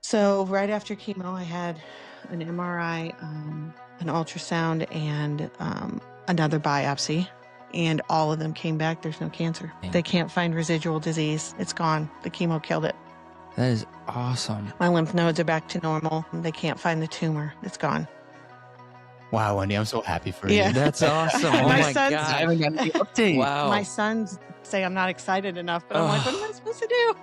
So right after chemo, I had an MRI, an ultrasound, and another biopsy. And all of them came back. There's no cancer. They can't find residual disease. It's gone. The chemo killed it. That is awesome. My lymph nodes are back to normal. They can't find the tumor. It's gone. Wow, Wendy, I'm so happy for Yeah. you. That's awesome. Oh My my sons- god. I haven't gotten any update. Wow. My sons say I'm not excited enough, but I'm like, what am I supposed to do?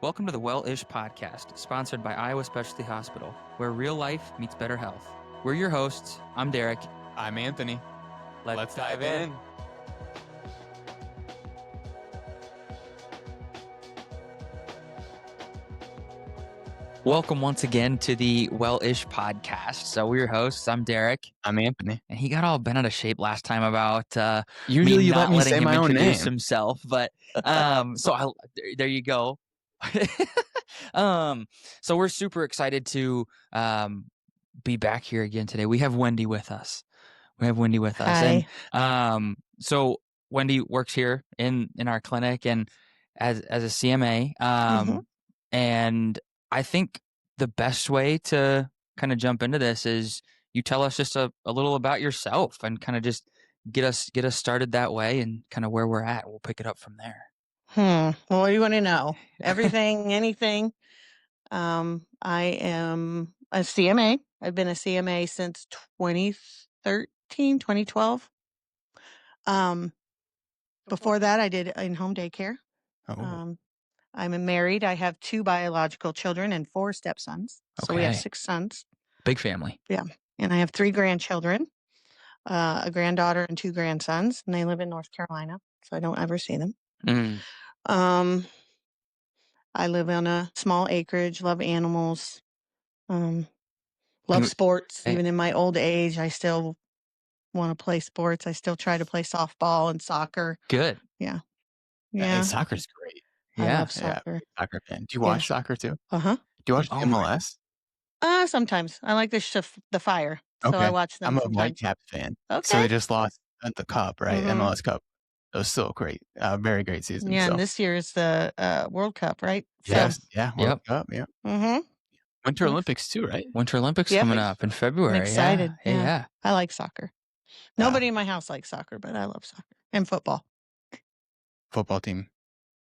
Welcome to the Well-ish podcast, sponsored by Iowa Specialty Hospital, where real life meets better health. We're your hosts. I'm Derek. I'm Anthony. Let's dive in. Welcome once again to the Well-ish podcast. So we're your hosts. I'm Derek, I'm Anthony. and he got all bent out of shape last time about Usually me you not let me letting say him my own introduce name. himself. But there you go. So we're super excited to be back here again today. We have Wendy with us. Hi. And so Wendy works here in our clinic and as a CMA. And I think the best way to kind of jump into this is you tell us just a little about yourself and kind of just get us started that way and kind of where we're at. We'll pick it up from there. Well, what do you want to know? Everything, anything. I am a CMA. I've been a CMA since 2013, 2012. Before that, I did in-home daycare. Oh, I'm married. I have 2 biological children and 4 stepsons. So we have Okay. 6 sons. Big family. And I have 3 grandchildren, a granddaughter and 2 grandsons, and they live in North Carolina, so I don't ever see them. Um, I live on a small acreage, love animals, love And- sports. and- Even in my old age, I still want to play sports. I still try to play softball and soccer. Good. Yeah. Hey, soccer's great. I Yeah. love soccer. Soccer fan. Do you watch Yes. soccer too? Uh-huh. Do you watch Oh my- MLS? Sometimes. I like the Fire, so I Okay. watch them I'm a sometimes. Whitecaps fan. Okay. So they just lost at the Cup, right? Mhm. MLS Cup. It was still great. Very great season. Yeah, so. and this year is the World Cup, right? Yes. Yeah. World Yep. Cup. Yeah. Mm-hmm. Winter Yes. Olympics too, right? Winter Olympics Yep. coming up in February. I'm excited. Yeah. Yeah. I like soccer. Yeah. Nobody in my house likes soccer, but I love soccer and football. Football team.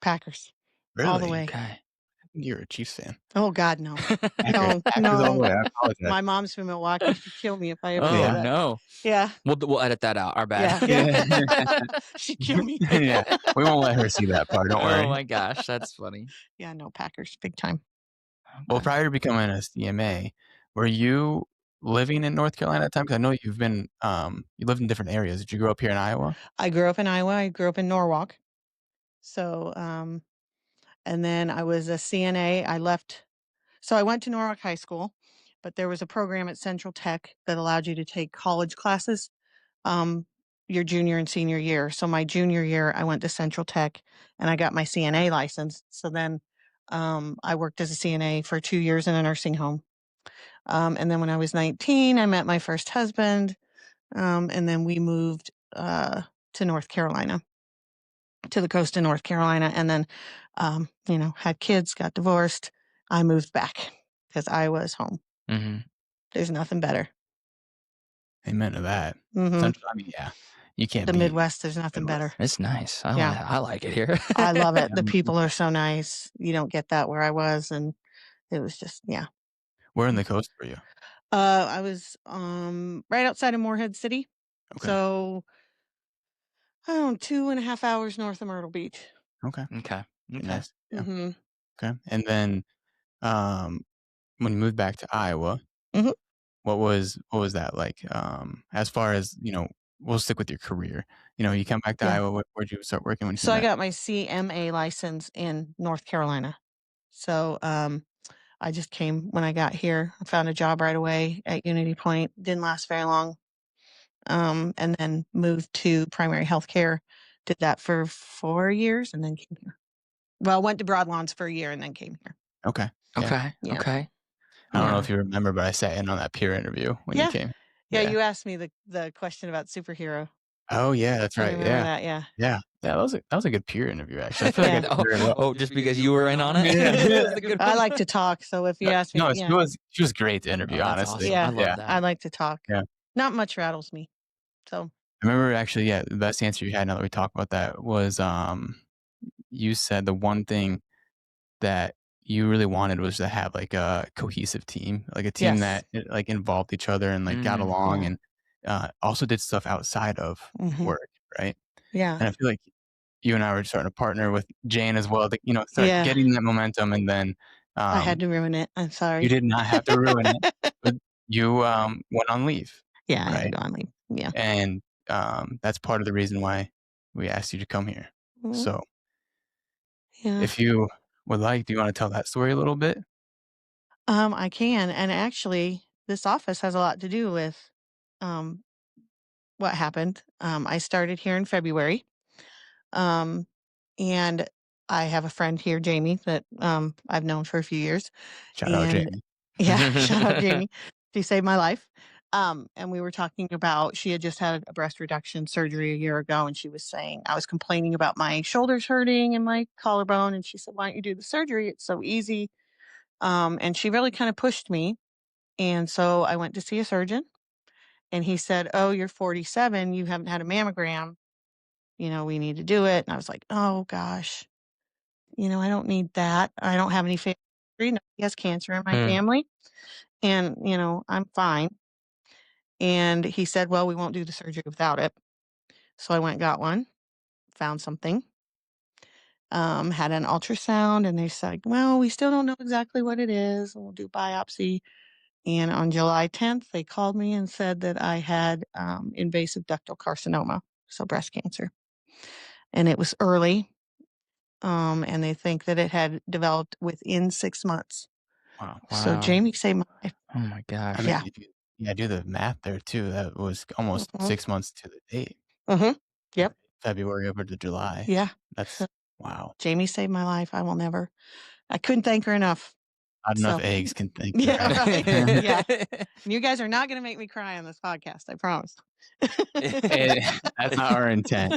Packers. Really? All the way. Okay. You're a Chiefs fan. Oh, God, no. Packers no. all the way. I apologize. My mom's from Milwaukee. She'd kill me if I ever Oh did Yeah. that. no. Yeah. We'll edit that out. Our bad. Yeah. She'd kill me. Yeah. We won't let her see that part. Don't worry. Oh my gosh, that's funny. Yeah, no, Packers. Big time. Well, Okay. prior to becoming a CMA, were you living in North Carolina at the time? Because I know you've been, you lived in different areas. Did you grow up here in Iowa? I grew up in Iowa. I grew up in Norwalk. So, and then I was a CNA. I left. So I went to Norwalk High School, but there was a program at Central Tech that allowed you to take college classes your junior and senior year. So my junior year, I went to Central Tech and I got my CNA license. So then I worked as a CNA for 2 years in a nursing home. And then when I was 19, I met my first husband. And then we moved to North Carolina, to the coast of North Carolina. And then, had kids, got divorced. I moved back because I was home. Mm-hmm. There's nothing better. Amen to that. Mhm. Central, I mean, yeah, you can't The beat Midwest, there's nothing Midwest. better. It's nice. Yeah. I like it here. I love it. The people are so nice. You don't get that where I was. And it was just, yeah. Where in the coast were you? I was right outside of Morehead City. Okay. So, I don't know, 2.5 hours north of Myrtle Beach. Okay. Okay. Nice. Yeah. Mm-hmm. Okay. And then, when you moved back to Iowa, Mhm. what was that like? As far as we'll stick with your career. You come back to Yeah. Iowa. Where'd you start working when you So came I back? got my CMA license in North Carolina. So I just came when I got here. I found a job right away at Unity Point. Didn't last very long. And then moved to primary health care. Did that for 4 years and then came here. Well, went to Broadlawns for a year and then came here. Okay. Yeah. Okay. Yeah. Okay. I don't know Yeah. if you remember, but I sat in on that peer interview when you came. Yeah, you asked me the question about superhero. Oh yeah, that's I right. remember Yeah. that, yeah. Yeah. Yeah, that was a good peer interview, actually. I feel like I Yeah. did very well. Just because you were in on it? Yeah. That was the good I one? like to talk, so if you ask me, No, yeah, she was great to interview, Oh, that's honestly. awesome. I yeah, love Yeah, I that. like to talk. yeah. Not much rattles me. So I remember actually, yeah, the best answer you had now that we talked about that was, you said the one thing that you really wanted was to have, like, a cohesive team, like, a team yes. that, like, involved each other and, like, got Mm. along Yeah. and, also did stuff outside of Hmm. work, right? Yeah. And I feel like you and I were starting to partner with Jane as well to, start Yeah. getting that momentum, and then, I had um, to ruin it. I'm you sorry. did not have to ruin it, but you, went on leave, Yeah, I had to right? go on leave. Yeah. And, that's part of the reason why we asked you to come here. Mhm. So, Yeah. if you would like, do you wanna tell that story a little bit? I can, and actually, this office has a lot to do with um, what happened. I started here in February, um, and I have a friend here, Jamie, that I've known for a few years. Shout out And Jamie. yeah, shout out Jamie. She saved my life. And we were talking about she had just had a breast reduction surgery a year ago, and she was saying I was complaining about my shoulders hurting and my collarbone, and she said, "Why don't you do the surgery? It's so easy." And she really kind of pushed me, and so I went to see a surgeon, and he said, "Oh, you're 47. You haven't had a mammogram. We need to do it." And I was like, "Oh gosh, I don't need that. I don't have any family history. Nobody has cancer in my Mm. family, and I'm fine." And he said, "Well, we won't do the surgery without it." So I went and got one, found something, had an ultrasound, and they said, "Well, we still don't know exactly what it is. We'll do biopsy." And on July 10th, they called me and said that I had invasive ductal carcinoma, so breast cancer. And it was early, and they think that it had developed within 6 months. Wow. So Wow. Jamie saved my life. Oh my I gosh. mean, Yeah. if you do the math there too, that was almost Hmm. 6 months to the date, Hmm. right? Yep. February over to July. Yeah. So That's wow. Jamie saved my life. I couldn't thank her enough. Not enough So, eggs can thank her, yeah, right. right? Yeah. And you guys are not going to make me cry on this podcast. I promise. Eh, that's not our intent.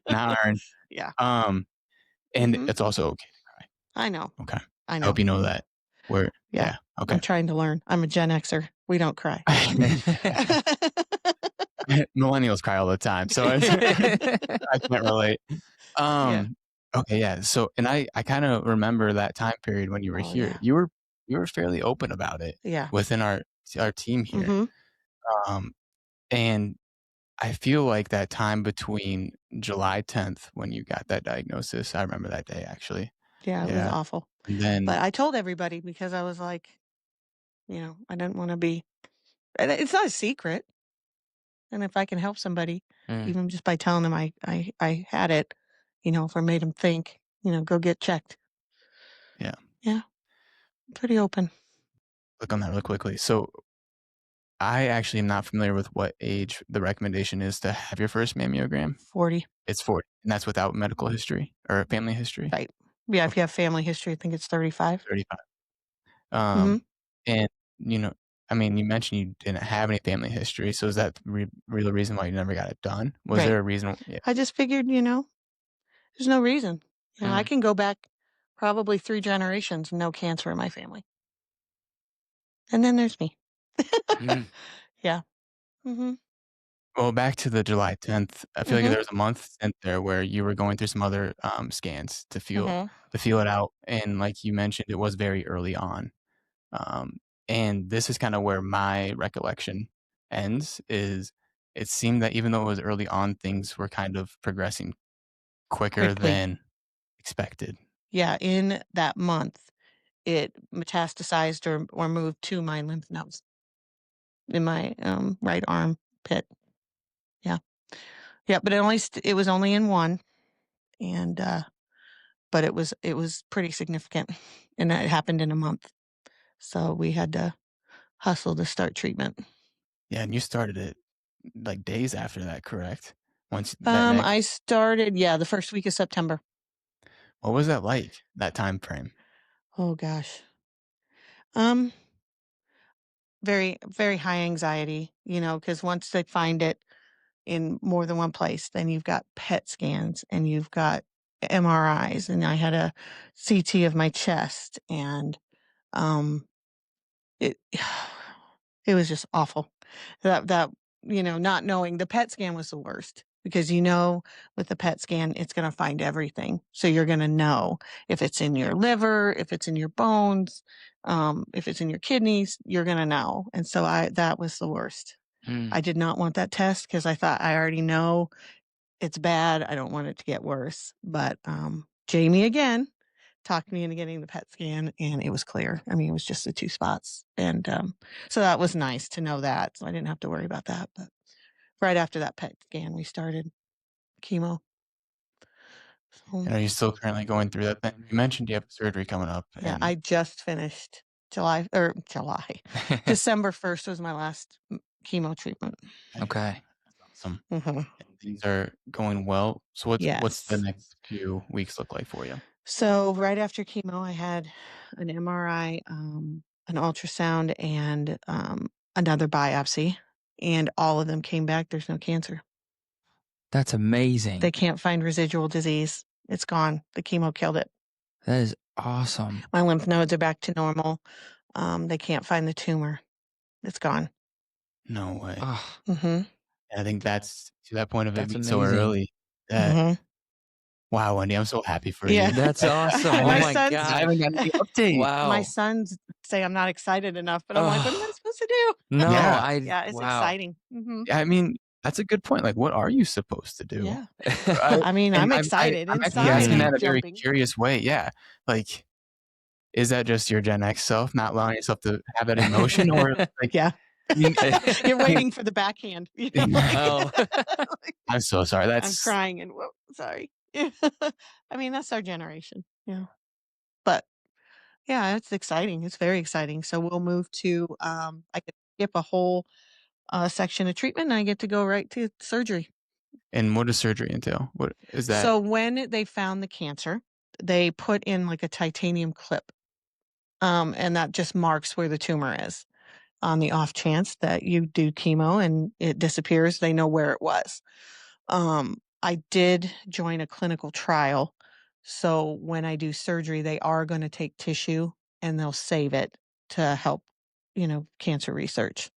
Not our Yeah. um, and Hmm. it's also okay to cry. I know. Okay. I I hope know. you know that. We're Yeah. yeah, I'm okay. trying to learn. I'm a Gen Xer. We don't cry. Millennials cry all the time, so it's I can't relate. Yeah. Um, okay, yeah, so and I kinda remember that time period when you were Oh, here. yeah. You were fairly open about it Yeah. within our team here. Hmm. Um, and I feel like that time between July 10th when you got that diagnosis, I remember that day actually. Yeah. It was Yeah, awful. and then But I told everybody because I was like, I didn't want to be, and it's not a secret. And if I can help somebody, Mm. even just by telling them I had it, if I made them think, go get checked. yeah, Yeah. Pretty open. click on that really quickly. So, I actually am not familiar with what age the recommendation is to have your first mammogram. 40. It's 40, and that's without medical history or family history? Right. Yeah. If Okay, you have family history, I think it's 35. 35. Hmm. And, I mean, you mentioned you didn't have any family history, so is that the real reason why you never got it done? Was Right. there a reason? Yeah, I just figured, there's no reason. I Mm. can go back probably 3 generations, no cancer in my family. And then there's me. Mm. Yeah. Hmm. well, back to the July 10th, I feel like Hmm. there was a month stint there where you were going through some other, scans Hmm. to feel it out, and like you mentioned, it was very early on. Um, and this is kinda where my recollection ends, is it seemed that even though it was early on, things were kind of progressing quicker Quickly. than expected. Yeah. In that month, it metastasized or moved to my lymph nodes in my right arm pit. Yeah. Yeah. But it was only in one. And, but it was pretty significant. And it happened in a month. So we had to hustle to start treatment. Yeah, and you started it, like, days after that, correct? Once that next I started, yeah, the first week of September. what was that like, that time frame? Oh gosh. Um, very, very high anxiety, because once they find it, in more than one place. Then you've got PET scans and you've got MRIs, and I had a CT of my chest, and it it was just awful. That not knowing, the PET scan was the worst, because with the PET scan it's going to find everything. So you're going to know if it's in your liver, if it's in your bones, if it's in your kidneys, you're going to know. And so that was the worst. I did not want that test because I thought, I already know it's bad. I don't want it to get worse. But Jamie again talked me into getting the PET scan, and it was clear. I mean, it was just the 2 spots. And so that was nice to know that. So I didn't have to worry about that. But right after that PET scan, we started chemo. And are you still currently going through that thing? You mentioned you have surgery coming up. Yeah, I just finished July. December 1st was my last chemo treatment. Okay. That's awesome. Mm-hmm. And things are going well. So what's the Yes. next few weeks look like for you? So right after chemo, I had an MRI, an ultrasound, and another biopsy, and all of them came back. There's no cancer. That's amazing. They can't find residual disease. It's gone. The chemo killed it. That is awesome. My lymph nodes are back to normal. They can't find the tumor. It's gone. No way. Oh, Mm-hmm. I think that's to that point of it That's being so amazing. early. That Mm-hmm. wow, Wendy, I'm so happy for Yeah. you. That's awesome. Oh My my son's- gosh. I haven't gotten any update. Wow. My sons say I'm not excited enough, but I'm like, what am I supposed to do? No, Yeah. Yeah, it's wow. exciting. Mm-hmm. I mean, that's a good point. Like, what are you supposed to do? Yeah. I- I mean, and I'm excited. I'm actually Inside, asking I'm that a very jumping. curious way. Yeah. Like, is that just your Gen X self not allowing yourself to have that emotion? Or like, Yeah. I mean, You're waiting for the backhand. Oh. I'm so sorry. I'm That's crying and sorry. I mean, that's our generation. Yeah. But yeah, it's exciting. It's very exciting. So we'll move to, I could skip a whole section of treatment, and I get to go right to surgery. and what does surgery entail? What is that? So when they found the cancer, they put in like a titanium clip. And that just marks where the tumor is. On the off chance that you do chemo and it disappears, they know where it was. I did join a clinical trial. So when I do surgery, they are going to take tissue and they'll save it to help, cancer research.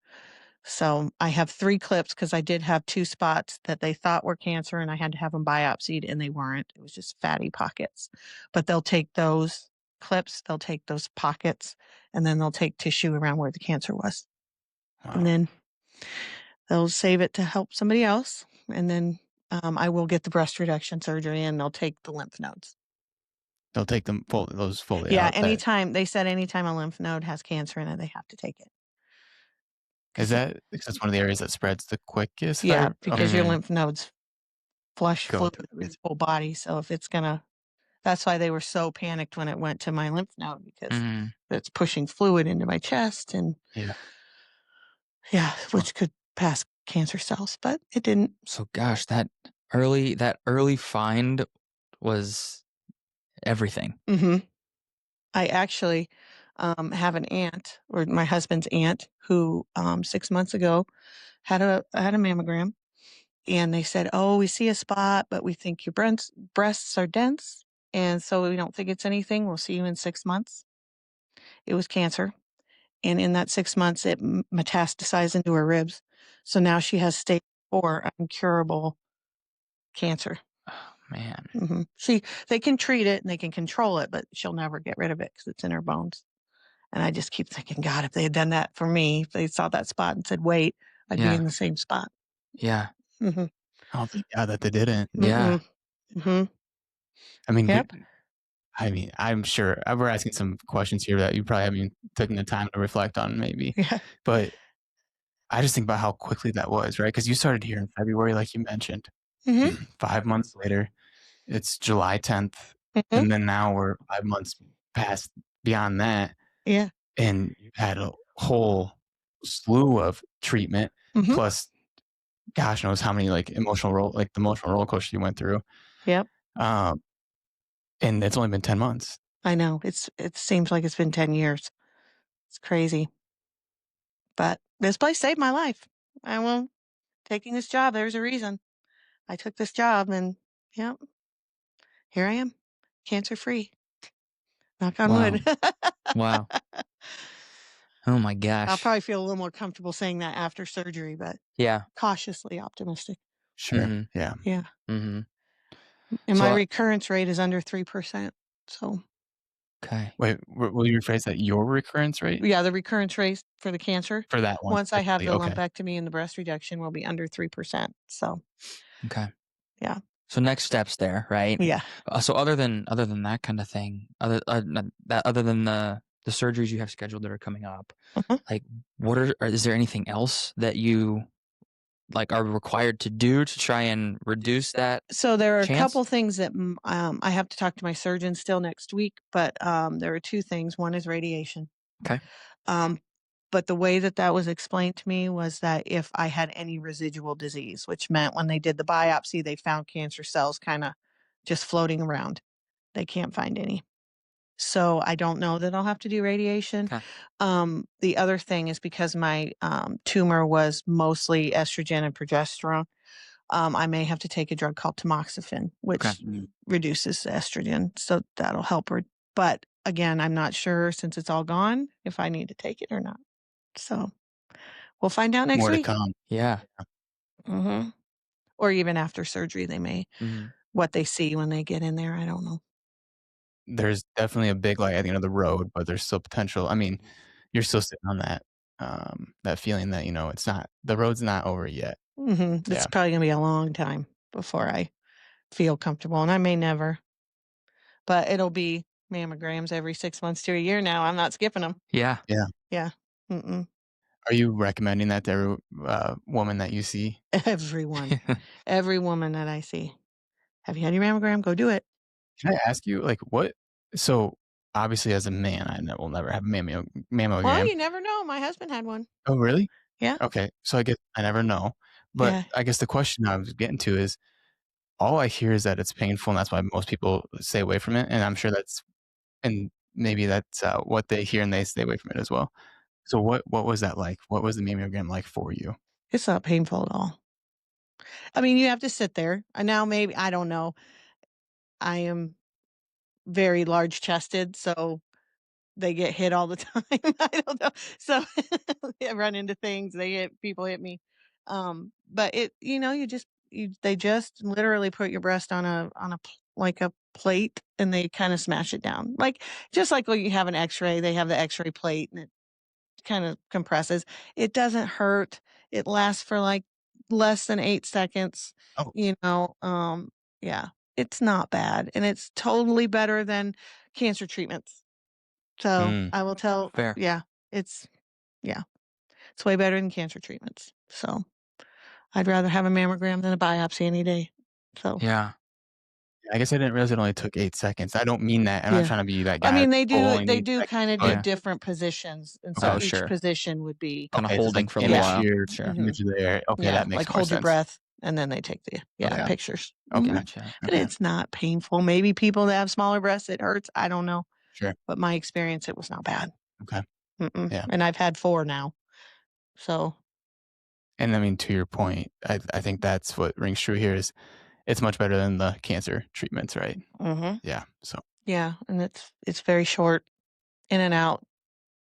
So I have 3 clips because I did have 2 spots that they thought were cancer, and I had to have them biopsied, and they weren't. It was just fatty pockets. But they'll take those clips, they'll take those pockets, and then they'll take tissue around where the cancer was. Wow. And then they'll save it to help somebody else. And then I will get the breast reduction surgery, and they'll take the lymph nodes. They'll take them those fully Yeah, out. anytime a lymph node has cancer in it, they have to take it. Is that because that's one of the areas that spreads the quickest? Yeah, because your Mhm. lymph nodes flush Go fluid through through the whole body. So if it's that's why they were so panicked when it went to my lymph node, because Mhm. it's pushing fluid into my chest, and Yeah. which could pass cancer cells, but it didn't. So gosh, that early find was everything. Mm-hmm. I actually have an aunt, or my husband's aunt, who 6 months ago had a mammogram, and they said, "Oh, we see a spot, but we think your breasts are dense, and so we don't think it's anything. We'll see you in 6 months." It was cancer, and in that 6 months, it metastasized into her ribs. So now she has stage 4 incurable cancer. Oh man. Mm-hmm. They can treat it and they can control it, but she'll never get rid of it because it's in her bones. And I just keep thinking, God, if they had done that for me, if they saw that spot and said, wait, I'd be Yeah. in the same spot. Yeah. Mm-hmm. Oh, thank God that they didn't. Yeah. Mm-hmm. I mean, Yep. I'm sure we're asking some questions here that you probably haven't taken the time to reflect on, maybe. Yeah. But I just think about how quickly that was, right? Because you started here in February, like you mentioned. Mm-hmm. 5 months later, it's July 10th, Mm-hmm. and then now we're 5 months past beyond that, Yeah. and you've had a whole slew of treatment, Mhm. plus gosh knows how many the emotional roller coaster you went through. Yep. And it's only been 10 months. I know. It seems like it's been 10 years. It's crazy. But this place saved my life. I won't taking this job, there's a reason. I took this job and, yep, here I am, cancer-free. Knock on Wow. wood. Wow. Oh my I'll gosh. probably feel a little more comfortable saying that after surgery, but Yeah. cautiously optimistic. Sure. Mhm. Yeah. Yeah. Mhm. And my So recurrence rate is under 3%. So, okay. Wait, will you rephrase that? Your recurrence rate yeah, the recurrence rate for the cancer, for that one once I have specifically? the Okay. lumpectomy and the breast reduction, will be under 3%. So, Okay. yeah. So next steps there, right? Yeah. So other than that kind of thing, other than the surgeries you have scheduled that are coming up, Mhm. like is there anything else that you like are required to do to try and reduce that So there are a chance? couple things that I have to talk to my surgeon still next week, but there are two things. One is radiation. Okay. Um, but the way that that was explained to me was that if I had any residual disease, which meant when they did the biopsy, they found cancer cells kind of just floating around. They can't find any. So I don't know that I'll have to do radiation. Okay. The other thing is because my tumor was mostly estrogen and progesterone. I may have to take a drug called tamoxifen, Okay. which reduces the estrogen, so that'll help her. But again, I'm not sure since it's all gone if I need to take it or not. So we'll find out next More to week. come. Yeah. Hmm. Or even after surgery, they may Mhm. what they see when they get in there. I don't know. There's definitely a big light at the end of the road, but there's still potential. I mean, you're still sitting on that feeling that, it's not the road's not over yet. It's Yeah. probably gonna be a long time before I feel comfortable, and I may never, but it'll be mammograms every 6 months to a year now. I'm not skipping them. Yeah. Yeah. Yeah. Mm-mm. Are you recommending that to every, woman that you see? Everyone, every woman that I see. Have you had your mammogram? Go do it. Can I ask you, like, what so, obviously, as a man, will never have a Well, mammogram. you never know. My husband had one. Oh, really? Yeah. Okay, so I guess I never know, but Yeah. I guess the question I was getting to is, all I hear is that it's painful, and that's why most people stay away from it, and I'm sure and maybe that's, what they hear, and they stay away from it as well. So what was that like? What was the mammogram like for you? It's not painful at all. I mean, you have to sit there. And now maybe I don't know. I am very large chested, so they get hit all the time. I don't know. So I run into things. People hit me. But they just literally put your breast like a plate and they kind of smash it down. Like just like when you have an x-ray, they have the x-ray plate and it kind of compresses. It doesn't hurt. It lasts for like less than 8 seconds, Oh, you know. Yeah, it's not bad. And it's totally better than cancer treatments. So mm, I will tell, Fair. yeah, it's, yeah, it's way better than cancer treatments. So I'd rather have a mammogram than a biopsy any day. So, Yeah. I guess I didn't realize it only took 8 seconds. I don't mean that. I'm not yeah. trying to be that I guy mean, that's, they "Oh, do, only they need do seconds," kind of do but Yeah. different positions. And so Oh, each sure. position would be, Kind of okay, so it's holding like for a little image yeah. while. here, Sure. image there. Okay, Yeah. that makes Like more hold your sense. breath and then they take Okay, pictures. okay, Gotcha. And okay, it's not painful. Maybe people that have smaller breasts, it hurts. I don't know. sure, But my experience, it was not bad. okay, yeah. And I've had 4 now. So, And I mean, to your point, I think that's what rings true here is it's much better than the cancer treatments, right? mhm. Yeah, so Yeah. And it's very short in and out.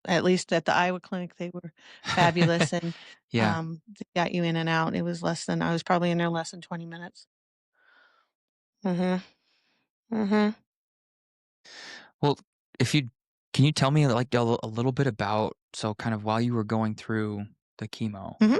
At least at the Iowa clinic, they were fabulous and Yeah. they got you in and out. I was probably in there less than 20 minutes. Mhm. Mhm. Well, if you can you tell me like a little bit about so kind of while you were going through the chemo, Mhm.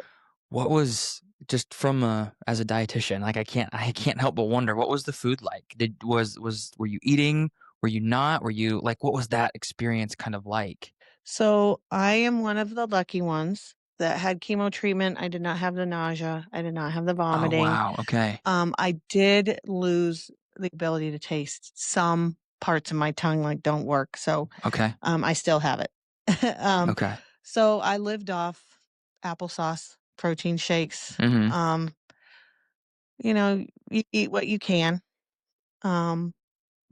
what was just from as a dietitian, like I can't help but wonder what was the food like? Were you eating? Were you not? Were you like what was that experience kind of like? So I am one of the lucky ones that had chemo treatment. I did not have the nausea. I did not have the Oh vomiting. wow, okay. I did lose the ability to taste. Some parts of my tongue like don't work. So Okay. I still have it. um, Okay. so I lived off applesauce, protein shakes. Mhm. You eat what you can. Um,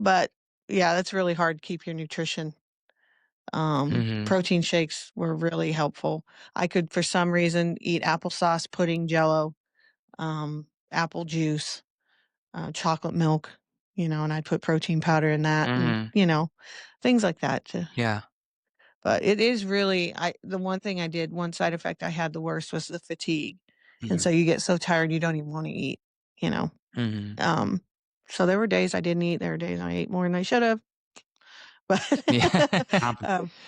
but yeah, that's really hard to keep your nutrition. Mhm. Protein shakes were really helpful. I could, for some reason, eat applesauce, pudding, jello. apple juice, chocolate milk, and I'd put protein powder in that and, Mhm. Things like that. Yeah. But it is really the one thing I did, one side effect I had the worst was the fatigue. And Mhm. so you get so tired you don't even want to eat, you know. Mhm. Um, so there were days I didn't eat. There were days I ate more than I should have. But Yeah.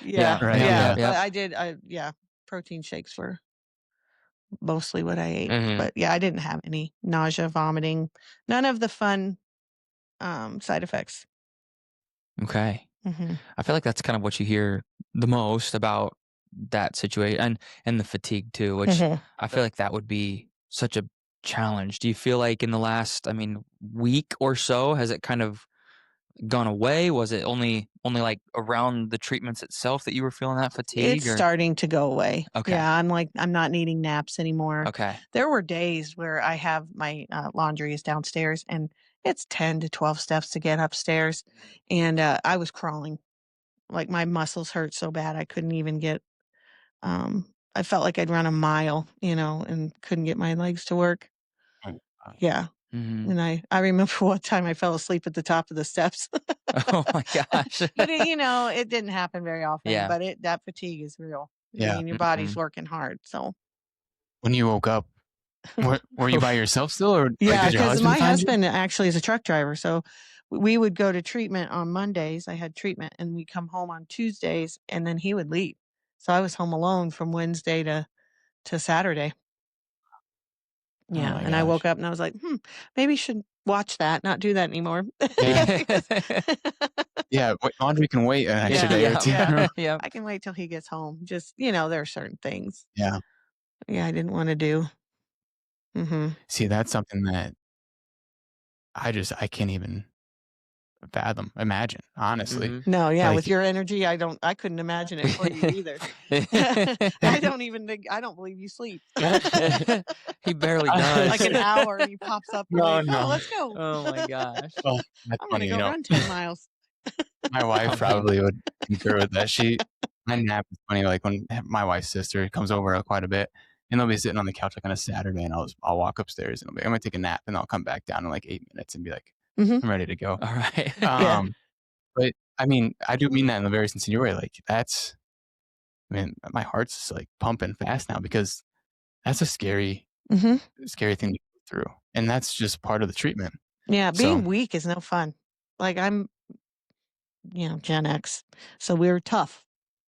yeah, Yeah. Right, Yep. yeah. Yep. yeah. But Yep. yeah, protein shakes were mostly what I ate. Mhm. But yeah, I didn't have any nausea, vomiting, none of the fun side effects. Okay. Hmm. I feel like that's kind of what you hear the most about that situation, and the fatigue too, which Hmm. I feel like that would be such a challenge. Do you feel like in the last, I mean, week or so, has it kind of gone away? Was it only like around the treatments itself that you were feeling that It's fatigue, or starting to go away. okay. Yeah, I'm not needing naps anymore. Okay. There were days where I have my laundry is downstairs and it's 10 to 12 steps to get upstairs. And I was crawling. Like my muscles hurt so bad I couldn't even get, I felt like I'd run a mile, and couldn't get my legs to work. Oh, wow. Yeah. Mhm. And I remember one time I fell asleep at the top of the steps. Oh my gosh. But it didn't happen very often, Yeah. but that fatigue is real. I Yeah. mean, your body's Mhm. working hard, so. When you woke up, were you by Oof. yourself still, or, like, Yeah, did your because husband my find you? husband actually is a truck driver, so we would go to treatment on Mondays. I had treatment, and we'd come home on Tuesdays, and then he would leave. So I was home alone from Wednesday to Saturday. Oh Yeah, my and I woke gosh. up and I was like, maybe you should watch that, not do that anymore." Yeah. Because Yeah, laundry can wait an extra yeah, day or Yep. 2. yeah. Yep. I can wait till he gets home. Just, there are certain things, Yeah. yeah, I didn't wanna do. Mhm. See, that's something that I can't even imagine, honestly. Mhm. No, yeah, Like, with your energy, I couldn't imagine it for you either. and I don't believe you sleep. He barely does. Like an hour and he pops up, you're no, like, "Oh, no. let's go. Oh my gosh. Oh, that's I'm gonna funny, go run 10 miles." my wife Oh man. probably would concur with that. My nap is funny, like, when my wife's sister comes over quite a bit, and they'll be sitting on the couch, like, on a Saturday, and I'll walk upstairs, and I'll be like, "I'm gonna take a nap," and I'll come back down in, like, 8 minutes and be like, Mhm. "I'm ready to go." All right. Yeah. Um, but, I mean, I do mean that in a very sincere way, like, I mean, my heart's just, like, pumping fast now because that's a Mhm. scary thing to go through, and that's just part of the treatment. Yeah, So, being weak is no fun. Like, I'm, Gen X, so we're tough.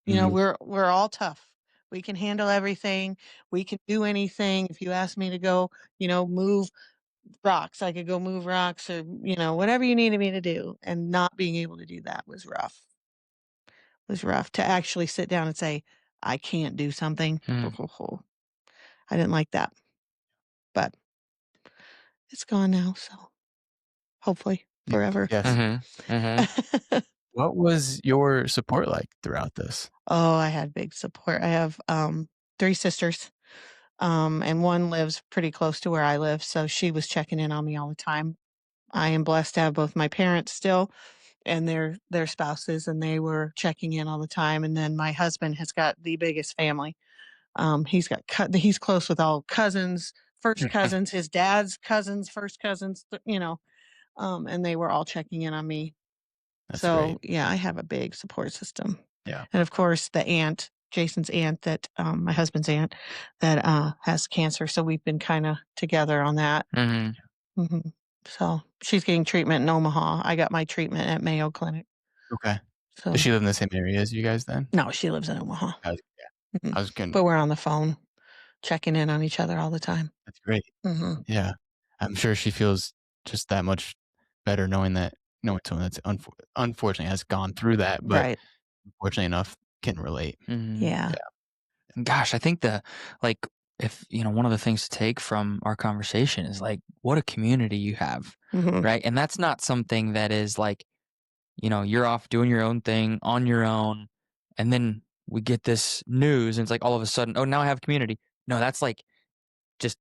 mm, We're all tough. We can handle everything. We can do anything. If you ask me to go, move rocks, I could go move rocks or, whatever you needed me to do, and not being able to do that was rough. Was rough to actually sit down and say, "I can't do something." Hmm. I didn't like that, but it's gone now, so hopefully forever. yes. Mhm. Mhm. What was your support like throughout this? Oh, I had big support. I have, 3 sisters, and one lives pretty close to where I live, so she was checking in on me all the time. I am blessed to have both my parents still and their spouses, and they were checking in all the time, and then my husband has got the biggest family. He's close with all cousins, first cousins, his dad's cousins, first cousins, and they were all checking in on me. That's So, great. yeah, I have a big support system. Yeah. And of course, the aunt, Jason's aunt that, my husband's aunt that, has cancer. So we've been kind of together on that. Mhm. Mhm. So she's getting treatment in Omaha. I got my treatment at Mayo Clinic. Okay. Does So she live in the same area as you guys then? no, she lives in Omaha. I Mhm. was gonna But we're on the phone checking in on each other all the time. That's great. Mhm. Yeah. I'm sure she feels just that much better knowing someone that's unfortunately has gone through that, but Right. fortunately enough can relate. Mhm. Yeah. Yeah. Gosh, I think like, if, one of the things to take from our conversation is like, what a community you have, Mhm. right? And that's not something that is like, you're off doing your own thing on your own, and then we get this news, and it's like all of a sudden, oh, now I have community. No, that's like just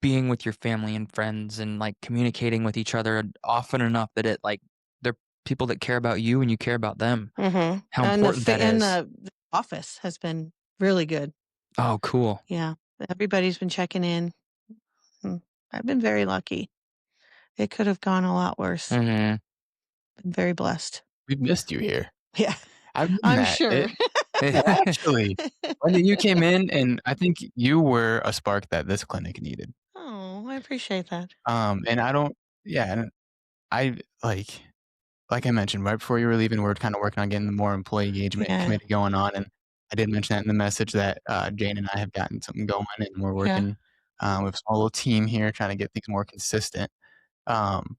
being with your family and friends and like communicating with each other often enough that it like they're people that care about you and you care about them. Mhm. How And important that is. the office has been really good. Oh, cool. Yeah. Everybody's been checking in. Mm. I've been very lucky. It could have gone a lot worse. Mm-hmm. Been very blessed. We've missed you here. Yeah, I've known I'm that. sure. Actually, when you came in, and I think you were a spark that this clinic needed. Oh, I appreciate that. And I don't yeah, and I like I mentioned, right before you were leaving, we were kinda working on getting the more employee engagement Yeah, committee going on, and I did mention that in the message that, Jane and I have gotten something going, and we're yeah, working, with a small little team here trying to get things more consistent. Um,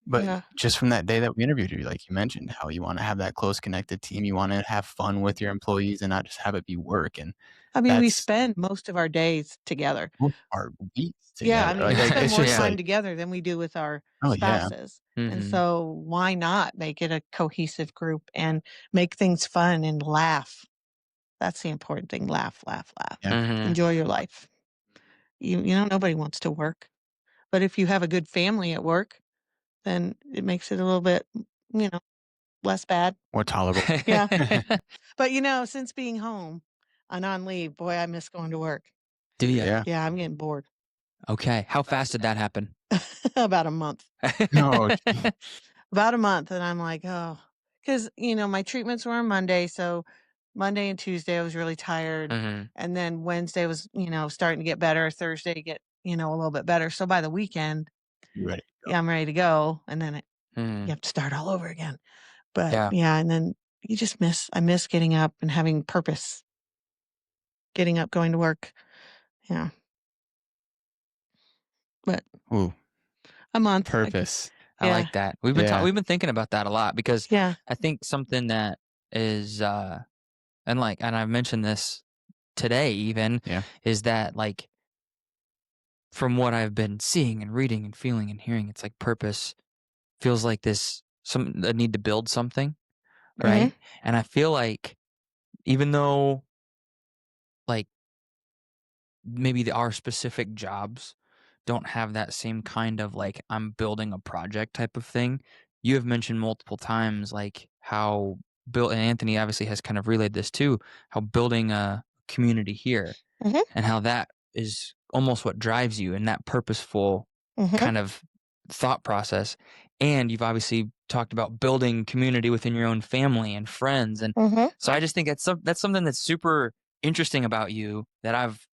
but yeah. just from that day that we interviewed you, like you mentioned, how you wanna have that close connected team, you wanna have fun with your employees and not just have it be work, and I mean, we that's spend most of our days together. most of our weeks Yeah, I together. mean, we spend It's more just Yeah. time like, together than we do with our oh, yeah. spouses, and Mm-hmm. so why not make it a cohesive group and make things fun and laugh? That's the important thing, laugh, laugh, laugh. Yeah. Mm-hmm. Enjoy your life. Nobody wants to work, but if you have a good family at work, then it makes it a little bit, you know, less bad. More tolerable. Yeah. But, since being home and on leave, boy, I miss going to work. Do you? Yeah. Yeah, I'm getting bored. Okay. How fast did that happen? About a month. No, About a month, and I'm like, "Oh," because my treatments were on Monday, so Monday and Tuesday, I was really tired, Mm-hmm. and then Wednesday was, starting to get better, Thursday get, a little bit better, so by the weekend, you ready to go. yeah, I'm ready to go, and then Mm-hmm. you have to start all over again. But, Yeah. yeah, and then I miss getting up and having purpose, getting up, going to work. Yeah. But Ooh, a month, purpose. I yeah, like that. Yeah. We've been thinking about that a lot because yeah, I think something that is and I've mentioned this today even Yeah. is that like from what I've been seeing and reading and feeling and hearing, it's like purpose feels like a need to build something, mhm, right? And I feel like even though like maybe our specific jobs don't have that same kind of like I'm building a project type of thing. You have mentioned multiple times like how Bill and Anthony obviously has kind of relayed this too, how building a community here mhm, and how that is almost what drives you and that purposeful mhm, kind of thought process. And you've obviously talked about building community within your own family and friends. And mhm, so I just think that's something that's super interesting about you that I've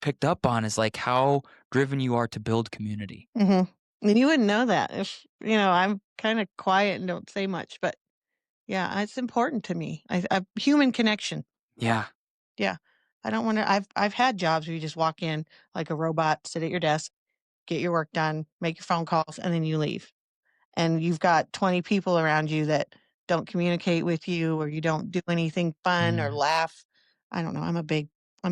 picked up on is like how driven you are to build community. mhm. And you wouldn't know that if, I'm kinda quiet and don't say much, but yeah, it's important to me. I human connection. Yeah. Yeah. I don't wanna I've had jobs where you just walk in like a robot, sit at your desk, get your work done, make your phone calls, and then you leave. And you've got 20 people around you that don't communicate with you or you don't do anything fun or Mm. laugh. I don't know, I'm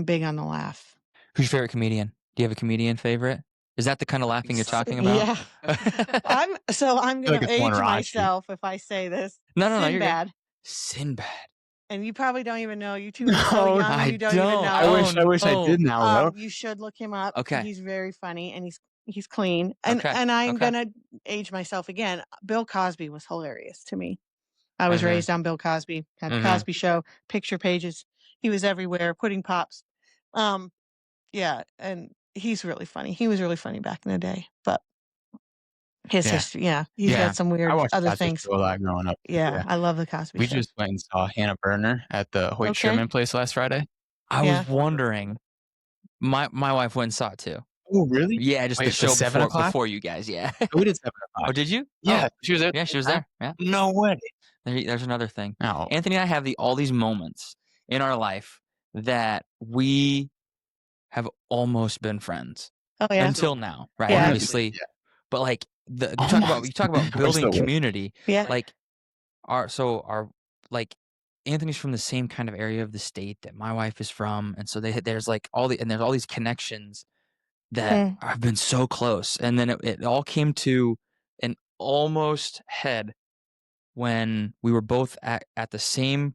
big on the laugh. Who's your favorite comedian? Do you have a comedian favorite? Is that the kind of laughing you're talking about? Yeah. I'm I feel like gonna it's one age Rashi. myself if I say this. No, you're good. Sinbad. Sinbad. And you probably don't even know. You 2 are so No, young, you I don't even don't. I know. Oh wish I no. did now, though. You should look him up. Okay. He's very funny and he's clean. And Okay. and I'm Okay. gonna age myself again. Bill Cosby was hilarious to me. I was Mm-hmm. raised on Bill Cosby, had the Mm-hmm. Cosby Show, picture pages. He was everywhere, pudding pops. Um, yeah, and he's really funny. He was really funny back in the day, but his Yeah. history, yeah, he's Yeah. got some I weird watched other the Cosby things. Show a lot growing up. Yeah, Yeah. I love the Cosby We Show. just went and saw Hannah Berner at the Hoyt Okay. Sherman place last Friday. I Yeah. was wondering. My wife went and saw it too. Oh, really? Yeah, just Wait, the at the show 7 o'clock? before you guys. Yeah. We did 7 Oh, o'clock. did you? Yeah, Oh, she was there at yeah, the she same was time? there. Yeah. No way. There's another thing. No. Anthony and I have all these moments in our life that we have almost been friends Oh, yeah. until now, right? Yeah. Obviously, Yeah. but like Almost. you talk about We're building still with community. Yeah. Like our like Anthony's from the same kind of area of the state that my wife is from, and so there's like there's all these connections that Mm. have been so close, and then it all came to an almost head when we were both at the same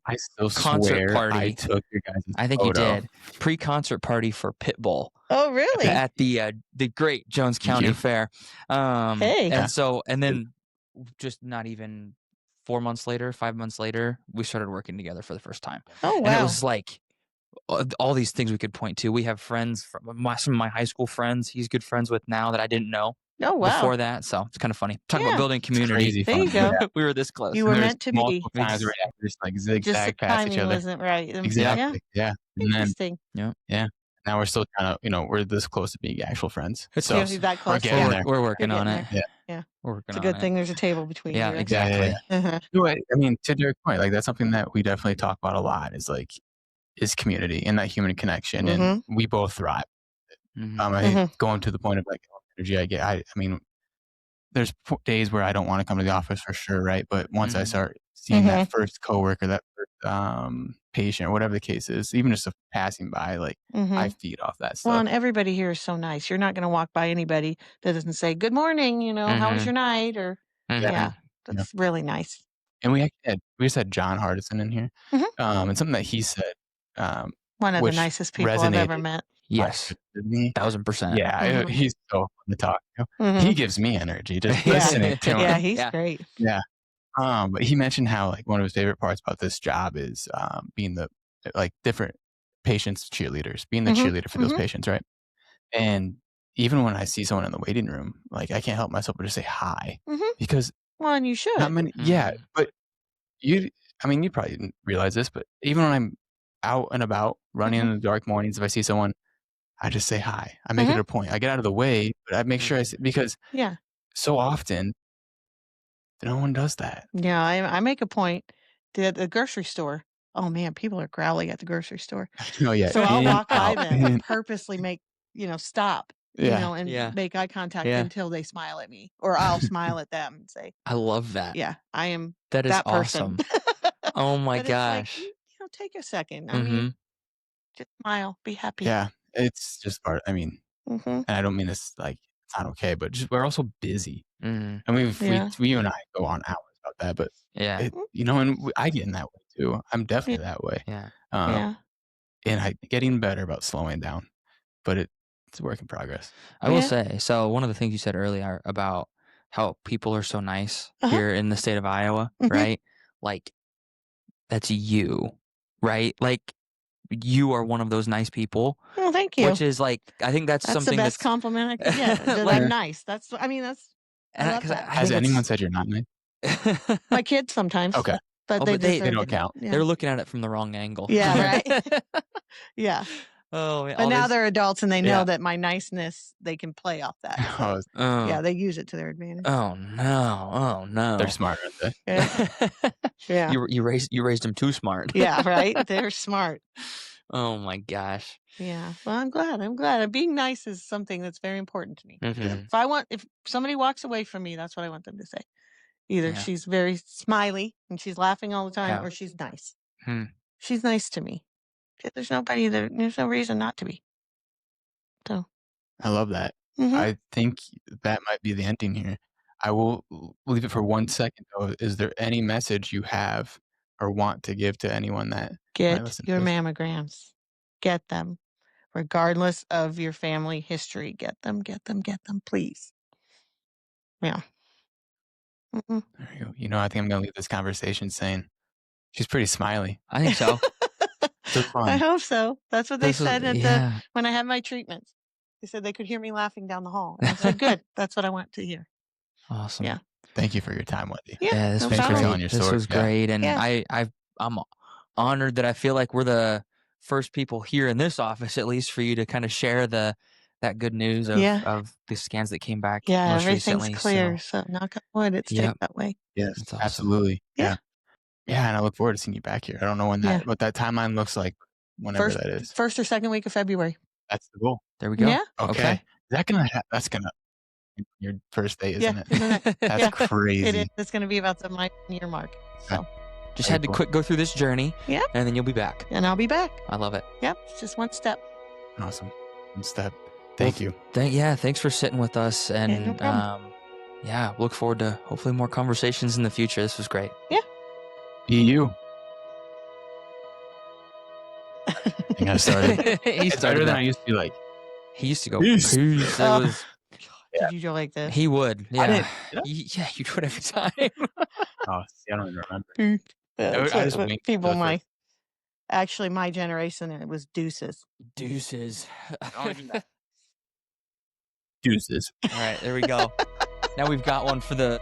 I still concert swear I party. took your guys' I think you photo. did pre-concert party for Pitbull Oh, really? at the great Jones County You. Fair. Hey. Yeah. And then just not even 4 months later, 5 months later, we started working together for the first time. Oh, And it wow. was like all these things we could point to. We have friends from some of my high school friends he's good friends with now that I didn't know Oh, wow. before that. So it's kind of funny. Talk about Yeah. building It's community. crazy There you fun. Yeah. go. We were this close. You And were there's meant to multiple be. times where you have to just like Just the zigzag past each timing other. wasn't right. Yeah. Yeah. Exactly. Yeah. And then Interesting. Yeah. yeah. Now we're still kind of, we're this close to being actual friends. It's So Yeah, you're that we're close. getting Yeah. there. We're You're working on getting it. there. Yeah. Yeah. We're working It's a on good it. thing there's a table between Yeah, you, right? exactly. Yeah. No, I mean, to Derek's point, like that's something that we definitely talk about a lot is community and that human connection. And we both thrive. I think going to the point of like energy I get, I mean, there's days where I don't want to come to the office for sure, right? But once I start seeing that first coworker, that first patient, or whatever the case is, even just a passing by, like I feed off that Well, stuff. and everybody here is so nice. You're not going to walk by anybody that doesn't say, "Good morning," "How was your night?" Or, yeah, that's really nice. And we just had John Hardison in here, and something that he said, One of the which nicest people I've ever resonated met. Yes. with me. 1000%. Yeah, he's so fun to talk to. He gives me energy just listening to him. Yeah, he's great. Yeah. But he mentioned how like one of his favorite parts about this job is being the like different patients' cheerleaders, being the cheerleader for those patients, right? And even when I see someone in the waiting room, like I can't help myself but just say hi because Well, and you not should. many. Yeah, but you probably didn't realize this, but even when I'm out and about running in the dark mornings, if I see someone, I just say hi. I make it a point. I get out of the way, but I make sure I say, because so often no one does that. Yeah, I make a point. The grocery store. Oh man, people are growly at the grocery store. Oh yeah. So I'll in, walk by out, them and in. purposely make, stop, Yeah. and make eye contact Yeah. until they smile at me, or I'll smile at them and say, I love that. "Yeah, I am That is that person." awesome. Oh my But it's like, gosh. take a second. I mean, just smile, be happy. Yeah. It's just part. I mean, Mm-hmm. and I don't mean this like it's not okay, but just we're also busy. Mhm. I mean, Yeah. we you and I go on hours about that, but Yeah. and I get in that way too. I'm definitely that way. Yeah. And I getting better about slowing down, but it's a work in progress. I will say, so one of the things you said earlier about how people are so nice here in the state of Iowa, right? Like, that's you, right? Like, you are one of those nice people. Well, thank you. Which is like, I think that's something the best compliment I could get. That I'm nice. I love that. Has anyone said you're not nice? My kids sometimes. Okay. But they don't count. Yeah. They're looking at it from the wrong angle. Yeah, right. Yeah. Oh, yeah. But now they're adults and they know that my niceness, they can play off that. So, yeah, they use it to their advantage. Oh no! Oh no! They're smart, aren't they? Yeah. You raised them too smart. Yeah, right. They're smart. Oh my gosh. Yeah. Well, I'm glad. Being nice is something that's very important to me. If somebody walks away from me, that's what I want them to say. Either she's very smiley and she's laughing all the time, or she's nice. She's nice to me. There's no reason not to be. So I love that. I think that might be the ending here. I will leave it for 1 second though. Is there any message you have or want to give to anyone that might listen get your to this? mammograms. Get them. Regardless of your family history. Get them, please. Yeah. There you go. I think I'm going to leave this conversation saying she's pretty smiley. I think so. I hope so. That's what they said when I had my treatments. They said they could hear me laughing down the hall. And I said, good. That's what I want to hear. Awesome. Yeah. Thank you for your time, Wendy. Yeah, this was Thanks for great. telling your story. This was great. And Yeah. I'm honored that I feel like we're the first people here in this office, at least, for you to kind of share that good news of the scans that came back most everything's recently. clear. So knock on wood, it stays that way. Yes, awesome. absolutely. Yeah. Yeah, and I look forward to seeing you back here. I don't know what that timeline looks like, whenever that is. First or second week of February. That's the goal. There we go. Yeah. Okay. Is that that's gonna your first day, isn't it? Isn't it? That's crazy. It is. It's going to be about the 9-year mark. So just had to quick go through this journey. Yeah. And then you'll be back. And I'll be back. I love it. Yep. It's just one step. Awesome. One step. Thank you. Thanks for sitting with us. And no problem. look forward to hopefully more conversations in the future. This was great. Yeah. Be you. I think I started. It's better than I used to be like. He used to go, Peace. peace. That was, Did you go like this? he would. Yeah. Did I? Yeah, you do it every time. Oh, see, I don't even remember. That's I just what winked people for the might. Actually, my generation, it was deuces. Deuces. Not even that. Deuces. All right, there we go. Now we've got one for the